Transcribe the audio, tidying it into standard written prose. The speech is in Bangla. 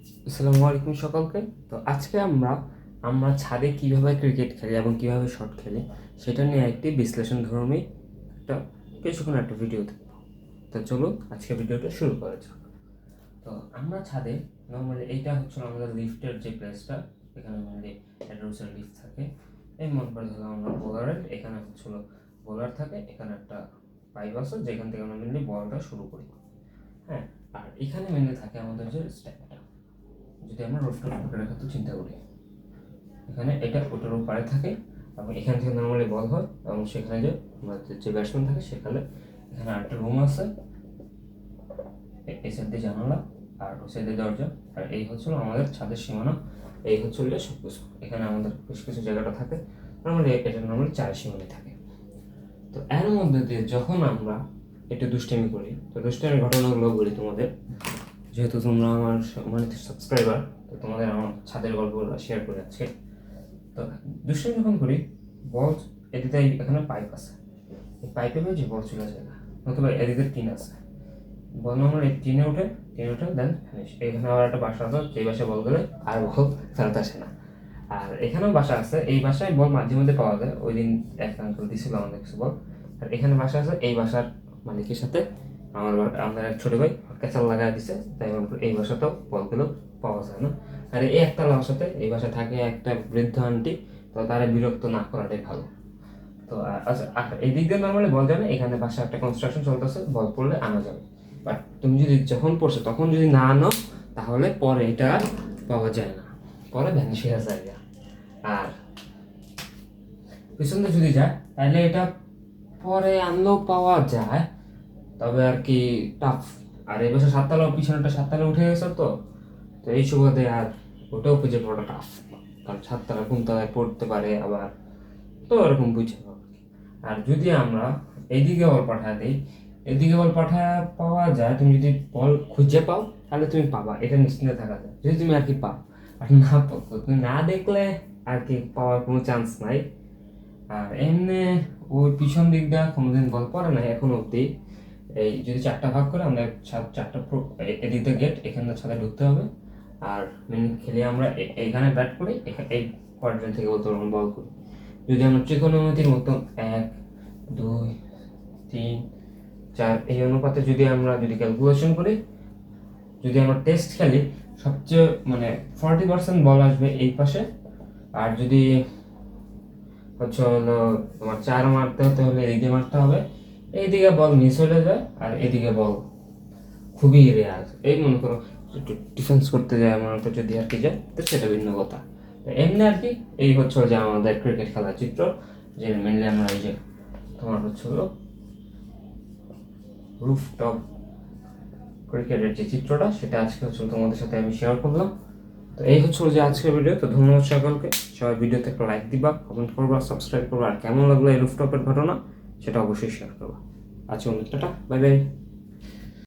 আসসালামু আলাইকুম সকলকে। তো আজকে আমরা ছাদে কিভাবে ক্রিকেট খেলি এবং কিভাবে শট খেলি সেটা নিয়ে একটি বিশ্লেষণধর্মী একটা কিছুক্ষণ একটা ভিডিও দেখব। তো চলুন আজকে ভিডিওটা শুরু করা যাক। তো আমরা ছাদে নর্মালি এইটা হচ্ছে আমাদের লিফটের যে প্লেসটা, এখানে মেনলি অ্যাড্রোসের লিফট থাকে। এই মনে করে ধরলাম আমরা বোলারের, এখানে হচ্ছিল বোলার থাকে, এখানে একটা পাইপ আছে যেখান থেকে আমরা মেনলি বলটা শুরু করি। হ্যাঁ, আর এখানে মেনলি থাকে আমাদের যে স্ট্যাকটা। যদি আমরা রুফটপ ক্রিকেটের ক্ষেত্রে চিন্তা করি, এখানে এটা ওটার উপরে থাকে এবং এখান থেকে নর্মালি বল হয় এবং সেখানে যে ব্যাটসম্যান থাকে সেখানে এখানে আরেকটা রুম আছে, এই সাইডে জানালা আর ওই সাইডে দরজা, আর এই হচ্ছিল আমাদের ছাদের সীমানা। এই হচ্ছিল সব কিছু, এখানে আমাদের কিছু কিছু জায়গাটা থাকে। নর্মালি এটা নর্মালি চার সীমানায় থাকে। তো এর মধ্যে দিয়ে যখন আমরা একটু দুষ্টামি করি, তো দুষ্টামির ঘটনাগুলো বলি তোমাদের, যেহেতু তোমরা আমার মানে সাবস্ক্রাইবার, তো তোমাদের আমার ছাদের গল্পগুলো শেয়ার করে যাচ্ছে। তো দুষ্টামি যখন করি, বল এদিকে এখানে পাইপ আছে, এই পাইপে যে বল চলে যায় না, অথবা এদিকে টিন আছে, বল আমার এই টিনে উঠে দেন ফিনিশ। এখানে আবার একটা বাসা আছে, সেই বাসায় বল গেলে আর বল ফেরত আসে না। আর এখানেও বাসা আছে, এই বাসায় বল মাঝে মধ্যে পাওয়া যায়। ওই দিন এক আঙ্কেল দিছিল আমাদের কিছু বল। আর এখানে বাসা আছে, এই বাসার মালিকের সাথে আমাদের এক ছোট ভাই ক্যাচাল লাগাই দিছে, তাই এই বাসাতেও বলগুলো পাওয়া যায় না। আর এই একতলা বাসাতে, এই বাসা থাকে একটা বৃদ্ধ আন্টি, তো তারা বিরক্ত না করাটাই ভালো। তো আচ্ছা, এই দিক দিয়ে নর্মালি বল যাবে, এখানে বাসা একটা কনস্ট্রাকশন চলতেছে, বল পড়লে আনা যাবে। বাট তুমি যদি যখন পড়ছো তখন যদি না আনো, তাহলে পরে এটা আর পাওয়া যায় না, পরে ভ্যানিশ হয়ে যায়। আর পিছন দিয়ে যদি যায় তাহলে এটা পরে আনলেও পাওয়া যায়, তবে আর কি টাফ। আর এই বছর পিছনেটা সাততলা উঠে গেছে, তো তো এই সুবাদে আর ওটাও খুঁজে পাওয়াটা টাফ, কারণ সাততলা কোন তলায় পড়তে পারে আবার, তো এরকম বুঝে পাবো। আর যদি আমরা এইদিকে বল পাঠা দিই, এদিকে বল পাঠা পাওয়া যায়, তুমি যদি বল খুঁজে পাও তাহলে তুমি পাবা, এটা নিশ্চিন্তে থাকা যায়। যদি তুমি আর কি পাও, আর না পাও, তুমি না দেখলে আর কি পাওয়ার কোনো চান্স নাই। আর এমনি ওই পিছন দিক দিয়ে কোনোদিন বল পড়ে না এখন অব্দি। এই যদি চারটা ভাগ করে আমরা চারটা এদিক দিয়ে গেট, এখানে ছাদে ঢুকতে হবে। আর খেলে আমরা এইখানে ব্যাট করি, এই কোয়াড্রেন্ট থেকে বলতে পারবো বল করি। যদি আমরা ত্রিকোণমিতির মতো 1 2 3 4 এই অনুপাতে যদি ক্যালকুলেশন করি, যদি আমরা টেস্ট খেলি, সবচেয়ে মানে 40% বল আসবে এই পাশে। আর যদি হলো তোমার 4 মারতে হতে হলে এদিকে মারতে হবে, এইদিকে বল মিস হয়ে যায় আর এদিকে বল খুবই রেয়ার। এই মনে করো একটু ডিফেন্স করতে যায় মনে হতো, যদি আর কি যায় তো সেটা ভিন্ন কথা। এমনি আর কি এই হচ্ছে যে আমাদের ক্রিকেট খেলার চিত্র, যে মেনলি আমরা এই যে তোমার হলো রুফটপ ক্রিকেটের যে চিত্রটা, সেটা আজকে তোমাদের সাথে আমি শেয়ার করলাম। তো এই যে আজকের ভিডিও। তো ধন্যবাদ সকলকে, সবাই ভিডিওতে একটা লাইক দিবা, কমেন্ট করবা, সাবস্ক্রাইব করবা, আর কেমন লাগলো এই রুফটপের ঘটনা সেটা অবশ্যই শেয়ার করবা। আজকে অনেক টাটা, বাই বাই।